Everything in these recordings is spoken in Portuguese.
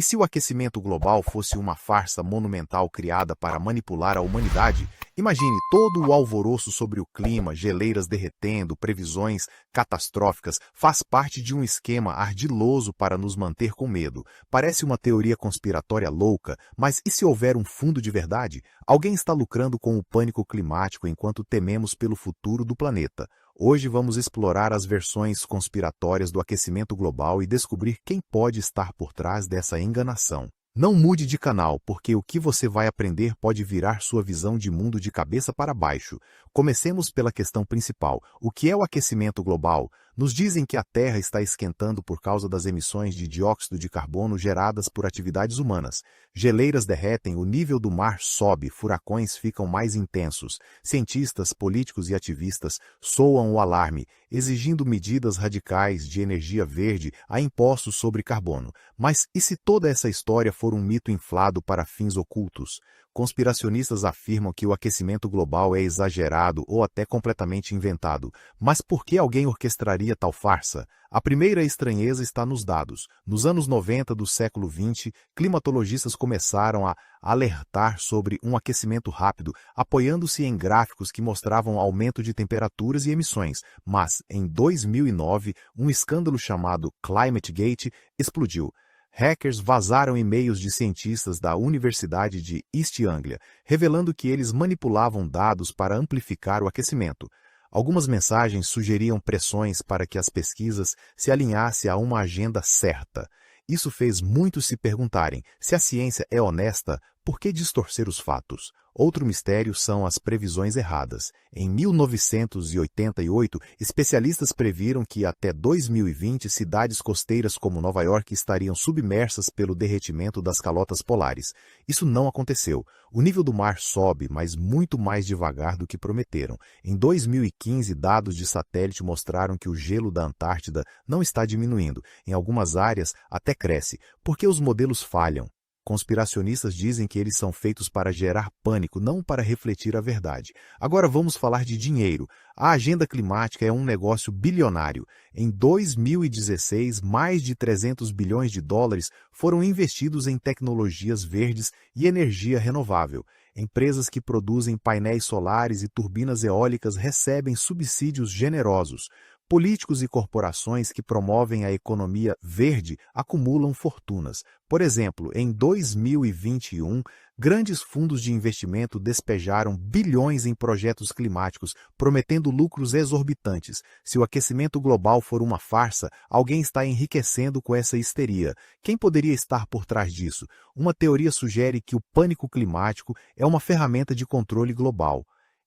se o aquecimento global fosse uma farsa monumental criada para manipular a humanidade? Imagine todo o alvoroço sobre o clima, geleiras derretendo, previsões catastróficas, faz parte de um esquema ardiloso para nos manter com medo. Parece uma teoria conspiratória louca, mas e se houver um fundo de verdade? Alguém está lucrando com o pânico climático enquanto tememos pelo futuro do planeta. Hoje vamos explorar as versões conspiratórias do aquecimento global e descobrir quem pode estar por trás dessa enganação. Não mude de canal, porque o que você vai aprender pode virar sua visão de mundo de cabeça para baixo. Comecemos pela questão principal. O que é o aquecimento global? Nos dizem que a Terra está esquentando por causa das emissões de dióxido de carbono geradas por atividades humanas. Geleiras derretem, o nível do mar sobe, furacões ficam mais intensos. Cientistas, políticos e ativistas soam o alarme, exigindo medidas radicais de energia verde a impostos sobre carbono. Mas e se toda essa história for um mito inflado para fins ocultos? Conspiracionistas afirmam que o aquecimento global é exagerado ou até completamente inventado. Mas por que alguém orquestraria tal farsa? A primeira estranheza está nos dados. Nos anos 90 do século XX, climatologistas começaram a alertar sobre um aquecimento rápido, apoiando-se em gráficos que mostravam aumento de temperaturas e emissões. Mas, em 2009, um escândalo chamado ClimateGate explodiu. Hackers vazaram e-mails de cientistas da Universidade de East Anglia, revelando que eles manipulavam dados para amplificar o aquecimento. Algumas mensagens sugeriam pressões para que as pesquisas se alinhassem a uma agenda certa. Isso fez muitos se perguntarem: se a ciência é honesta, por que distorcer os fatos? Outro mistério são as previsões erradas. Em 1988, especialistas previram que até 2020 cidades costeiras como Nova York estariam submersas pelo derretimento das calotas polares. Isso não aconteceu. O nível do mar sobe, mas muito mais devagar do que prometeram. Em 2015, dados de satélite mostraram que o gelo da Antártida não está diminuindo. Em algumas áreas, até cresce. Por que os modelos falham? Conspiracionistas dizem que eles são feitos para gerar pânico, não para refletir a verdade. Agora vamos falar de dinheiro. A agenda climática é um negócio bilionário. Em 2016, mais de 300 bilhões de dólares foram investidos em tecnologias verdes e energia renovável. Empresas que produzem painéis solares e turbinas eólicas recebem subsídios generosos. Políticos e corporações que promovem a economia verde acumulam fortunas. Por exemplo, em 2021, grandes fundos de investimento despejaram bilhões em projetos climáticos, prometendo lucros exorbitantes. Se o aquecimento global for uma farsa, alguém está enriquecendo com essa histeria. Quem poderia estar por trás disso? Uma teoria sugere que o pânico climático é uma ferramenta de controle global.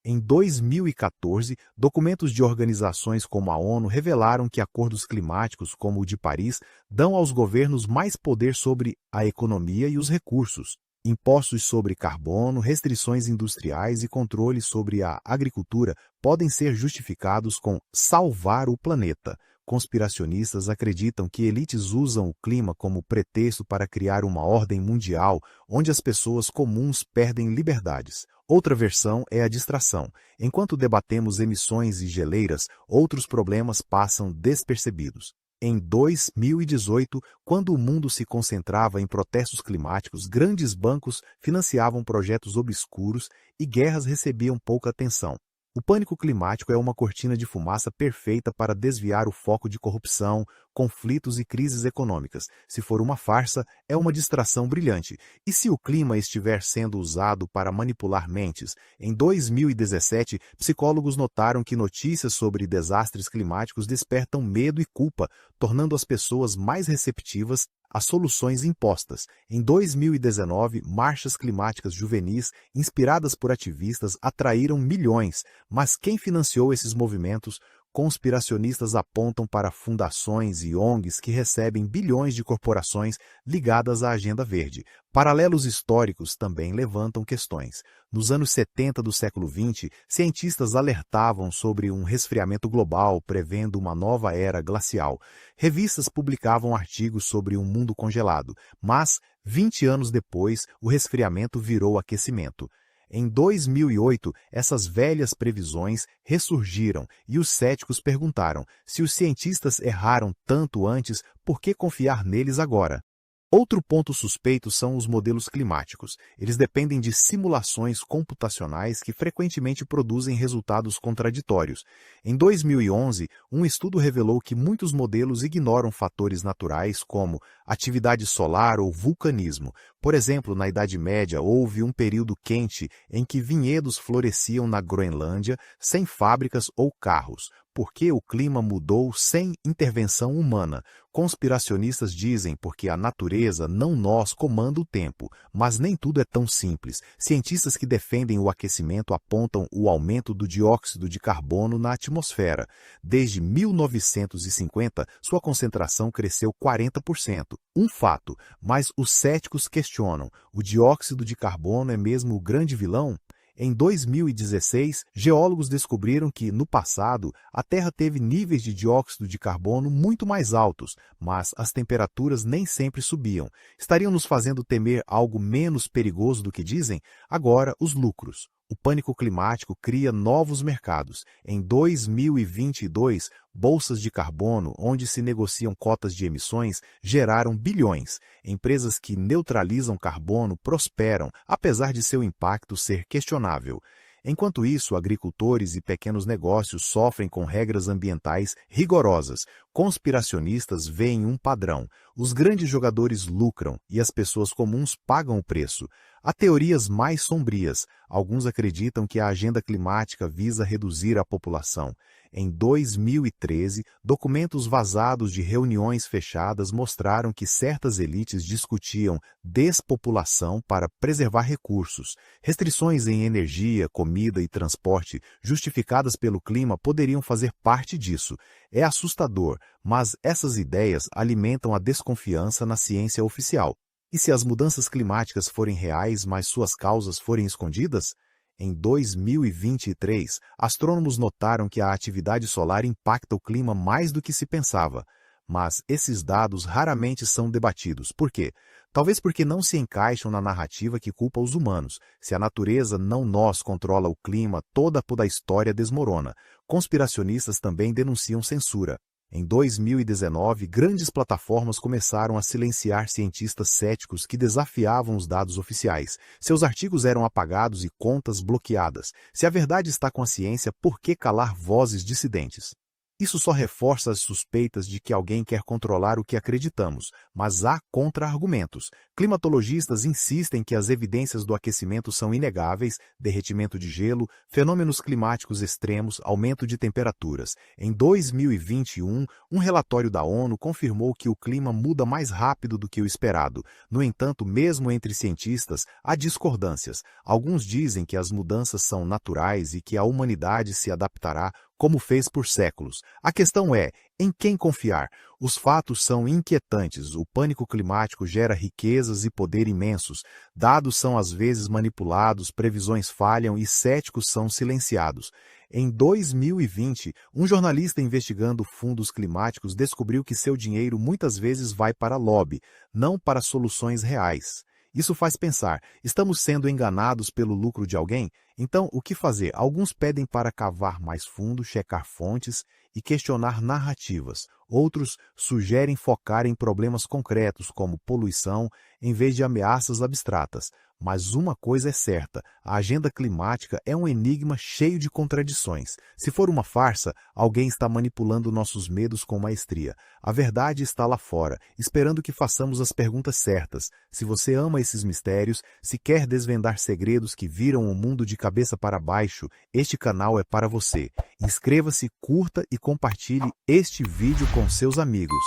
Em 2014, documentos de organizações como a ONU revelaram que acordos climáticos, como o de Paris, dão aos governos mais poder sobre a economia e os recursos. Impostos sobre carbono, restrições industriais e controles sobre a agricultura podem ser justificados com salvar o planeta. Conspiracionistas acreditam que elites usam o clima como pretexto para criar uma ordem mundial onde as pessoas comuns perdem liberdades. Outra versão é a distração. Enquanto debatemos emissões e geleiras, outros problemas passam despercebidos. Em 2018, quando o mundo se concentrava em protestos climáticos, grandes bancos financiavam projetos obscuros e guerras recebiam pouca atenção. O pânico climático é uma cortina de fumaça perfeita para desviar o foco de corrupção, conflitos e crises econômicas. Se for uma farsa, é uma distração brilhante. E se o clima estiver sendo usado para manipular mentes? Em 2017, psicólogos notaram que notícias sobre desastres climáticos despertam medo e culpa, tornando as pessoas mais receptivas às soluções impostas. Em 2019, marchas climáticas juvenis, inspiradas por ativistas, atraíram milhões. Mas quem financiou esses movimentos? Conspiracionistas apontam para fundações e ONGs que recebem bilhões de corporações ligadas à agenda verde. Paralelos históricos também levantam questões. Nos anos 70 do século XX, cientistas alertavam sobre um resfriamento global, prevendo uma nova era glacial. Revistas publicavam artigos sobre um mundo congelado, mas, 20 anos depois, o resfriamento virou aquecimento. Em 2008, essas velhas previsões ressurgiram e os céticos perguntaram: se os cientistas erraram tanto antes, por que confiar neles agora? Outro ponto suspeito são os modelos climáticos. Eles dependem de simulações computacionais que frequentemente produzem resultados contraditórios. Em 2011, um estudo revelou que muitos modelos ignoram fatores naturais como atividade solar ou vulcanismo. Por exemplo, na Idade Média, houve um período quente em que vinhedos floresciam na Groenlândia sem fábricas ou carros, porque o clima mudou sem intervenção humana. Conspiracionistas dizem porque a natureza, não nós, comanda o tempo. Mas nem tudo é tão simples. Cientistas que defendem o aquecimento apontam o aumento do dióxido de carbono na atmosfera. Desde 1950, sua concentração cresceu 40%. Um fato, mas os céticos questionam: o dióxido de carbono é mesmo o grande vilão? Em 2016, geólogos descobriram que, no passado, a Terra teve níveis de dióxido de carbono muito mais altos, mas as temperaturas nem sempre subiam. Estariam nos fazendo temer algo menos perigoso do que dizem? Agora, os lucros. O pânico climático cria novos mercados. Em 2022, bolsas de carbono, onde se negociam cotas de emissões, geraram bilhões. Empresas que neutralizam carbono prosperam, apesar de seu impacto ser questionável. Enquanto isso, agricultores e pequenos negócios sofrem com regras ambientais rigorosas. Conspiracionistas veem um padrão: os grandes jogadores lucram e as pessoas comuns pagam o preço. Há teorias mais sombrias. Alguns acreditam que a agenda climática visa reduzir a população. Em 2013, documentos vazados de reuniões fechadas mostraram que certas elites discutiam despopulação para preservar recursos. Restrições em energia, comida e transporte, justificadas pelo clima, poderiam fazer parte disso. É assustador, mas essas ideias alimentam a desconfiança na ciência oficial. E se as mudanças climáticas forem reais, mas suas causas forem escondidas? Em 2023, astrônomos notaram que a atividade solar impacta o clima mais do que se pensava. Mas esses dados raramente são debatidos. Por quê? Talvez porque não se encaixam na narrativa que culpa os humanos. Se a natureza, não nós, controla o clima, toda a história desmorona. Conspiracionistas também denunciam censura. Em 2019, grandes plataformas começaram a silenciar cientistas céticos que desafiavam os dados oficiais. Seus artigos eram apagados e contas bloqueadas. Se a verdade está com a ciência, por que calar vozes dissidentes? Isso só reforça as suspeitas de que alguém quer controlar o que acreditamos, mas há contra-argumentos. Climatologistas insistem que as evidências do aquecimento são inegáveis: derretimento de gelo, fenômenos climáticos extremos, aumento de temperaturas. Em 2021, um relatório da ONU confirmou que o clima muda mais rápido do que o esperado. No entanto, mesmo entre cientistas, há discordâncias. Alguns dizem que as mudanças são naturais e que a humanidade se adaptará, como fez por séculos. A questão é: em quem confiar? Os fatos são inquietantes. O pânico climático gera riquezas e poder imensos. Dados são às vezes manipulados, previsões falham e céticos são silenciados. Em 2020, um jornalista investigando fundos climáticos descobriu que seu dinheiro muitas vezes vai para lobby, não para soluções reais. Isso faz pensar: estamos sendo enganados pelo lucro de alguém? Então, o que fazer? Alguns pedem para cavar mais fundo, checar fontes e questionar narrativas. Outros sugerem focar em problemas concretos, como poluição, em vez de ameaças abstratas. Mas uma coisa é certa: a agenda climática é um enigma cheio de contradições. Se for uma farsa, alguém está manipulando nossos medos com maestria. A verdade está lá fora, esperando que façamos as perguntas certas. Se você ama esses mistérios, se quer desvendar segredos que viram o mundo de cabeça para baixo, este canal é para você. Inscreva-se, curta e compartilhe este vídeo com seus amigos.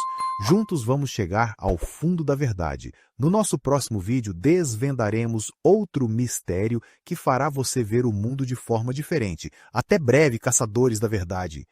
Juntos vamos chegar ao fundo da verdade. No nosso próximo vídeo, desvendaremos outro mistério que fará você ver o mundo de forma diferente. Até breve, caçadores da verdade!